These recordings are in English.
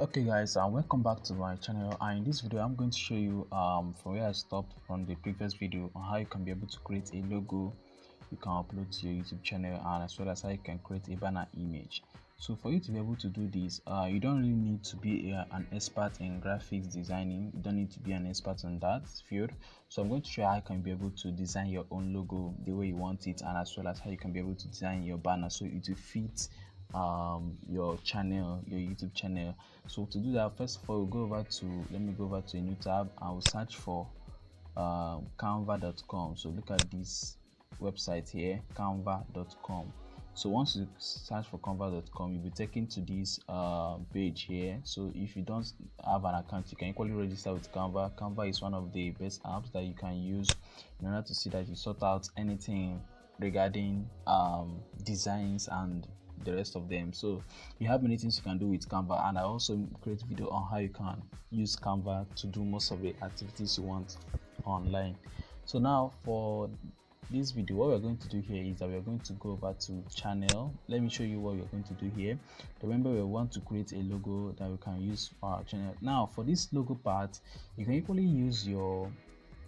Okay guys, and welcome back to my channel. And in this video I'm going to show you from where I stopped from the previous video on how you can be able to create a logo you can upload to your YouTube channel, and as well as how you can create a banner image. So for you to be able to do this, you don't really need to be an expert in graphics designing. You don't need to be an expert on that field. So I'm going to show you how you can be able to design your own logo the way you want it, and as well as how you can be able to design your banner so it will fit your channel, your YouTube channel. So to do that, first of all, let me go over to a new tab. I will search for canva.com. So look at this website here, canva.com. So once you search for canva.com, you'll be taken to this page here. So if you don't have an account, you can equally register with Canva. Canva is one of the best apps that you can use in order to see that you sort out anything regarding designs and the rest of them. So you have many things you can do with Canva, and I also create video on how you can use Canva to do most of the activities you want online. So now for this video, what we're going to do here is that we're going to go over to channel. Let me show you what we're going to do here. Remember, we want to create a logo that we can use for our channel. Now for this logo part, you can equally use your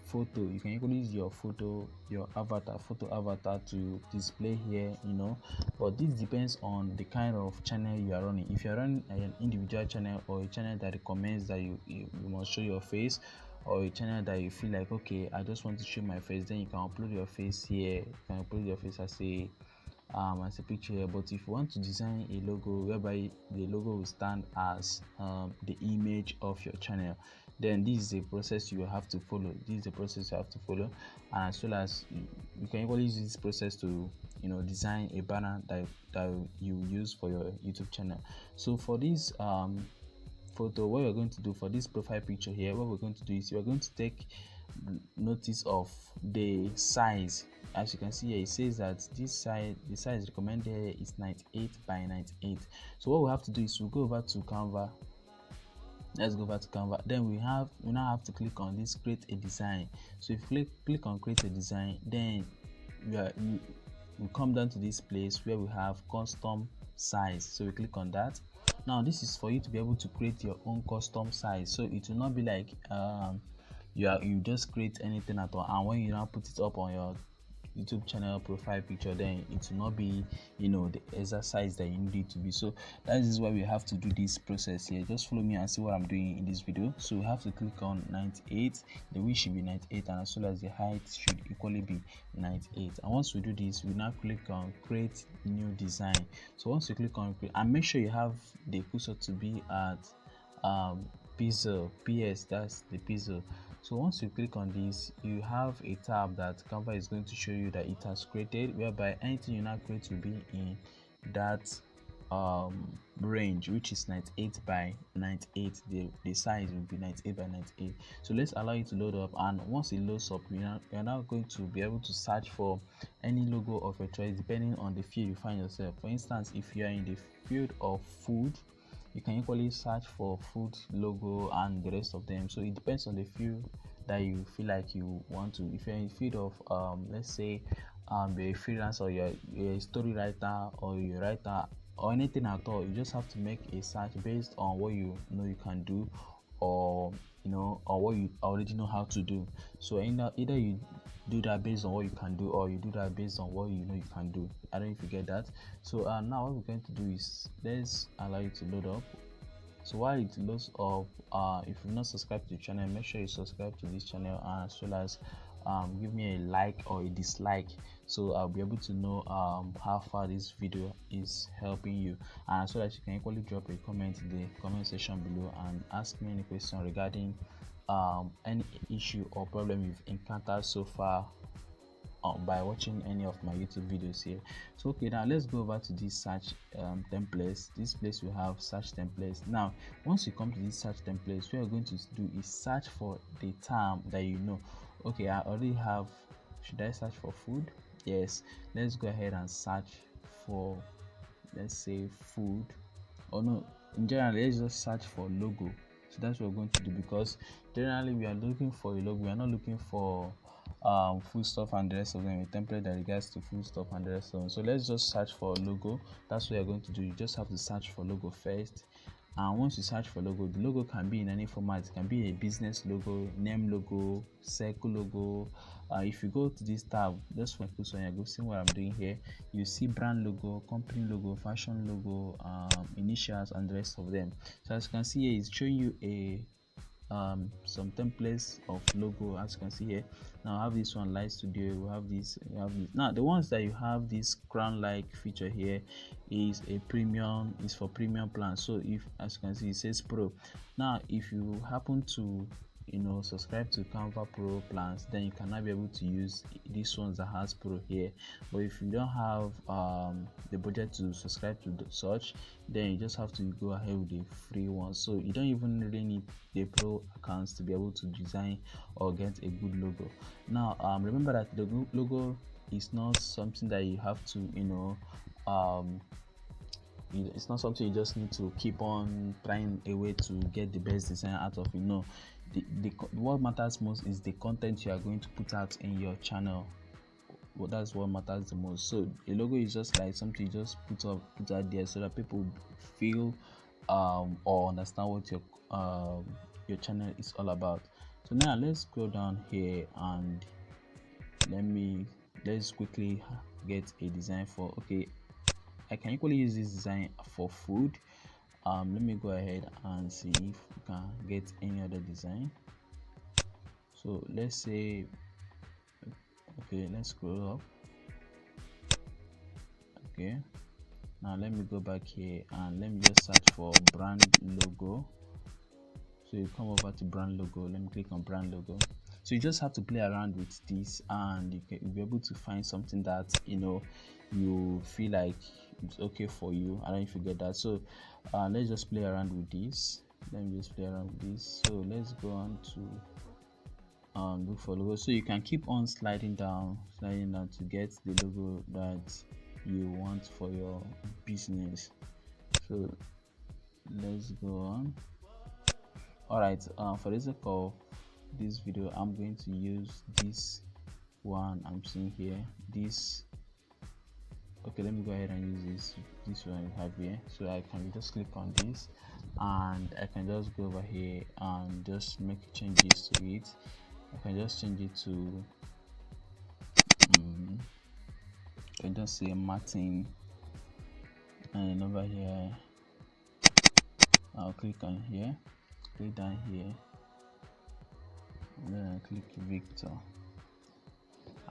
photo. You can equally use your photo avatar to display here, but this depends on the kind of channel you are running. If you're running an individual channel, or a channel that recommends that you must show your face, or a channel that you feel like, okay, I just want to show my face, then you can upload your face here. You can upload your face as a picture here. But if you want to design a logo whereby the logo will stand as the image of your channel, then this is a process you have to follow. And as well as you can equally use this process to design a banner that you use for your YouTube channel. So for this photo, what we're going to do for this profile picture here, what we're going to do is we're going to take notice of the size. As you can see here, it says that the size recommended is 98 by 98. So what we have to do is we'll go over to Canva. Let's go over to Canva. Then we now have to click on this create a design. So if you click on create a design, then we come down to this place where we have custom size. So we click on that. Now this is for you to be able to create your own custom size, so it will not be like you just create anything at all, and when you now put it up on your YouTube channel profile picture, then it will not be the exact size that you need it to be. So that is why we have to do this process here. Just follow me and see what I'm doing in this video. So we have to click on 98. The width should be 98, and as well as the height should equally be 98. And once we do this, we now click on create new design. So once you click on create, and make sure you have the cursor to be at pixel ps, that's the pixel. So once you click on this, you have a tab that Canva is going to show you that it has created, whereby anything you now create will be in that range, which is 98 by 98. The size will be 98 by 98. So let's allow it to load up, and once it loads up, you're now going to be able to search for any logo of your choice depending on the field you find yourself. For instance, if you are in the field of food, you can equally search for food logo and the rest of them. So it depends on the field that you feel like you want to. If you're in the field of let's say you're a freelancer, you're a story writer, or you're a writer, or anything at all, you just have to make a search based on what you know you can do, or what you already know how to do. So either you do that based on what you can do, or you do that based on what you know you can do. I don't know if you get that. So now what we're going to do is let's allow it to load up. So while it loads up, if you've not subscribed to the channel, make sure you subscribe to this channel, and as well as give me a like or a dislike, so I'll be able to know how far this video is helping you. And as well as you can equally drop a comment in the comment section below and ask me any question regarding any issue or problem you've encountered so far by watching any of my YouTube videos here. So okay, now let's go over to this search templates. This place we have search templates. Now once you come to this search templates, what you're going to do is search for the term that you know. Okay, I already have. Should I search for food? Yes, let's go ahead and search for, let's say, food. Or no, in general, let's just search for logo. So that's what we're going to do, because generally we are looking for a logo. We are not looking for food stuff and the rest of them, a template that regards to food stuff and the rest of them. So let's just search for logo. That's what you're going to do. You just have to search for logo first. And once you search for logo, the logo can be in any format. It can be a business logo, name logo, circle logo. If you go to this tab, just focus on your go see what I'm doing here. You see brand logo, company logo, fashion logo, initials, and the rest of them. So as you can see here, it's showing you a some templates of logo. As you can see here, now I have this one, Light Studio. We have this. Now the ones that you have this crown like feature here is a premium, is for premium plan. So if, as you can see, it says pro. Now if you happen to subscribe to Canva Pro plans, then you cannot be able to use these ones that has Pro here. But if you don't have the budget to subscribe to such, then you just have to go ahead with the free one. So you don't even really need the Pro accounts to be able to design or get a good logo. Now remember that the logo is not something that you have to it's not something you just need to keep on trying a way to get the best design out of it. No, what matters most is the content you are going to put out in your channel. Well, that's what matters the most. So a logo is just like something you just put out there so that people feel or understand what your channel is all about. So now let's go down here and let's quickly get a design for, okay, I can equally use this design for food. Let me go ahead and see if we can get any other design. So let's say, okay, let's scroll up. Okay, now let me go back here and let me just search for brand logo. So you come over to brand logo, let me click on brand logo. So you just have to play around with this and you'll be able to find something that you feel like it's okay for you. I don't know if you get that. So let's just play around with this. Let me just play around with this. So let's go on to look for logo. So you can keep on sliding down to get the logo that you want for your business. So let's go on. All right, for the sake of this video, I'm going to use this one I'm seeing here. This, okay, let me go ahead and use this one I have here. So I can just click on this and I can just go over here and just make changes to it. I can just change it to I can just say Martin, and over here I'll click on here, click down here, and then I click Victor.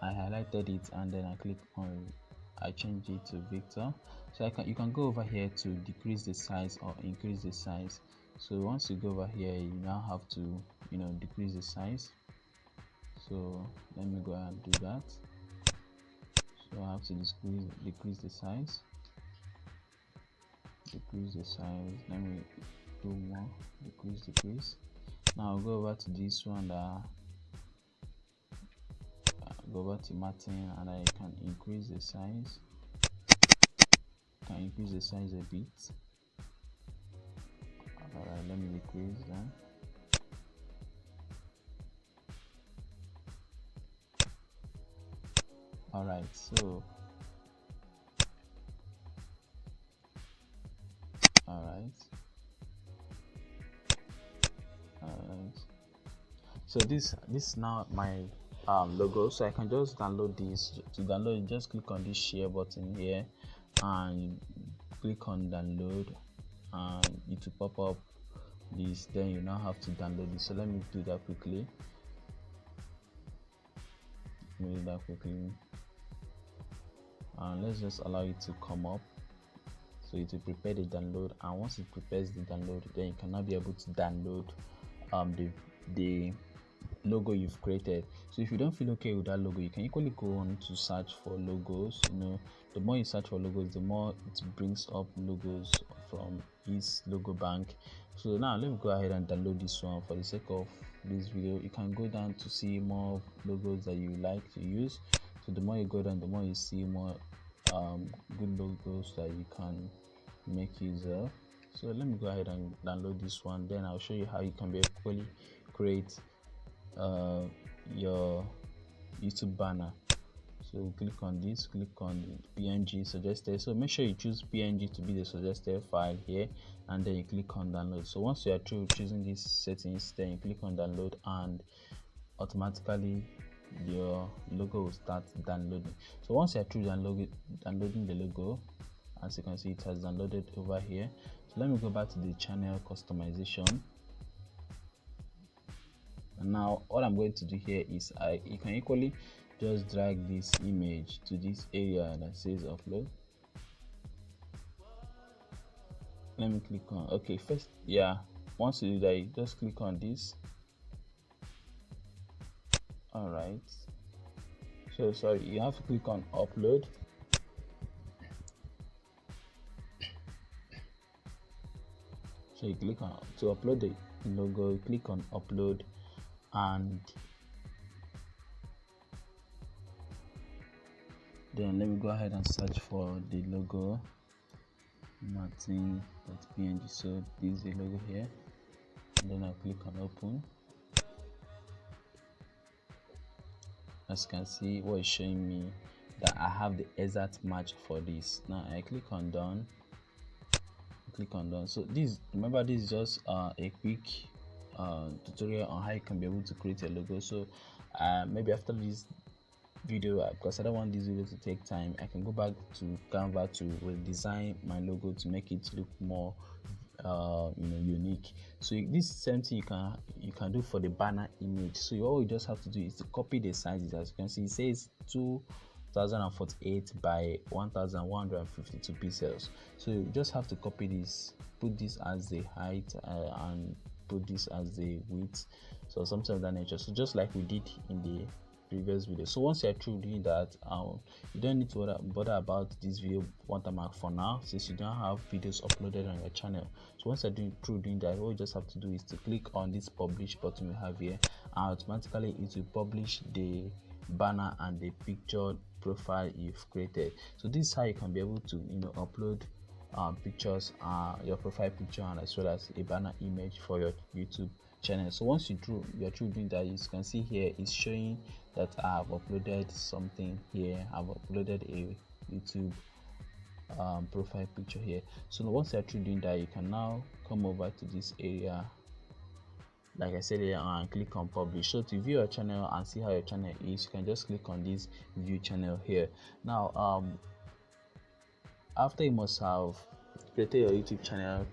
I highlighted it and then I click on, I change it to Victor. So you can go over here to decrease the size or increase the size. So once you go over here, you now have to decrease the size. So let me go ahead and do that. So I have to decrease the size. Decrease the size. Let me do more. Decrease. Now I'll go over to this one that go over to Martin and I can increase the size. Can increase the size a bit. Alright, let me decrease that. Alright, so so this is now my logo. So I can just download this. To download, just click on this share button here and click on download and it will pop up this. Then you now have to download it. So let me do that quickly. And let's just allow it to come up. So it will prepare the download, and once it prepares the download, then you can now be able to download the logo you've created. So if you don't feel okay with that logo, you can equally go on to search for logos. The more you search for logos, the more it brings up logos from his logo bank. So now let me go ahead and download this one. For the sake of this video, you can go down to see more logos that you like to use. So the more you go down, the more you see more good logos that you can make use of. So let me go ahead and download this one, then I'll show you how you can be equally create your YouTube banner. So click on this, click on PNG suggested. So make sure you choose PNG to be the suggested file here, and then you click on download. So once you are through choosing these settings, then you click on download, and automatically your logo will start downloading. So once you're through downloading the logo, as you can see, it has downloaded over here. So let me go back to the channel customization, and now all I'm going to do here is you can equally just drag this image to this area that says upload. Let me click on okay first. Yeah, once you do that, you just click on this. All right, so sorry, you have to click on upload. So you click on to upload the logo, you click on upload, and then let me go ahead and search for the logo Martin.png. So this is the logo here, and then I click on open. As you can see, what is showing me that I have the exact match for this. Now I click on done. So this, remember, this is just a quick tutorial on how you can be able to create a logo. So maybe after this video, because I don't want this video to take time, I can go back to Canva to redesign my logo to make it look more unique. So this is something you can do for the banner image. So all you just have to do is to copy the sizes. As you can see, it says 2048 by 1152 pixels. So you just have to copy this, put this as the height, and put this as the width, so something of that nature. So just like we did in the previous video. So once you're through doing that, you don't need to bother about this video watermark for now, since you don't have videos uploaded on your channel. So once you're through doing that, all you just have to do is to click on this publish button we have here, and automatically it will publish the banner and the picture profile you've created. So this is how you can be able to upload pictures, your profile picture, and as well as a banner image for your YouTube channel. So once you're through doing that, you can see here it's showing that I've uploaded something here. I've uploaded a YouTube profile picture here. So once you're through doing that, you can now come over to this area, like I said earlier, and click on publish. So to view your channel and see how your channel is, you can just click on this view channel here. Now after you must have created your YouTube channel,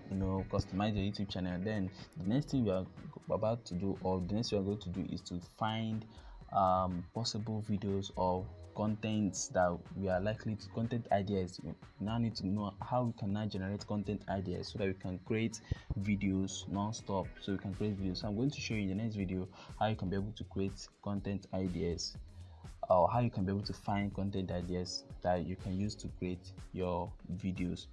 customize your YouTube channel, then the next thing we are about to do, or the next thing we are going to do, is to find possible videos or contents that we are likely to, content ideas. We now need to know how we can now generate content ideas so that we can create videos non-stop. So we can create videos. So I'm going to show you in the next video how you can be able to create content ideas, or how you can be able to find content ideas that you can use to create your videos.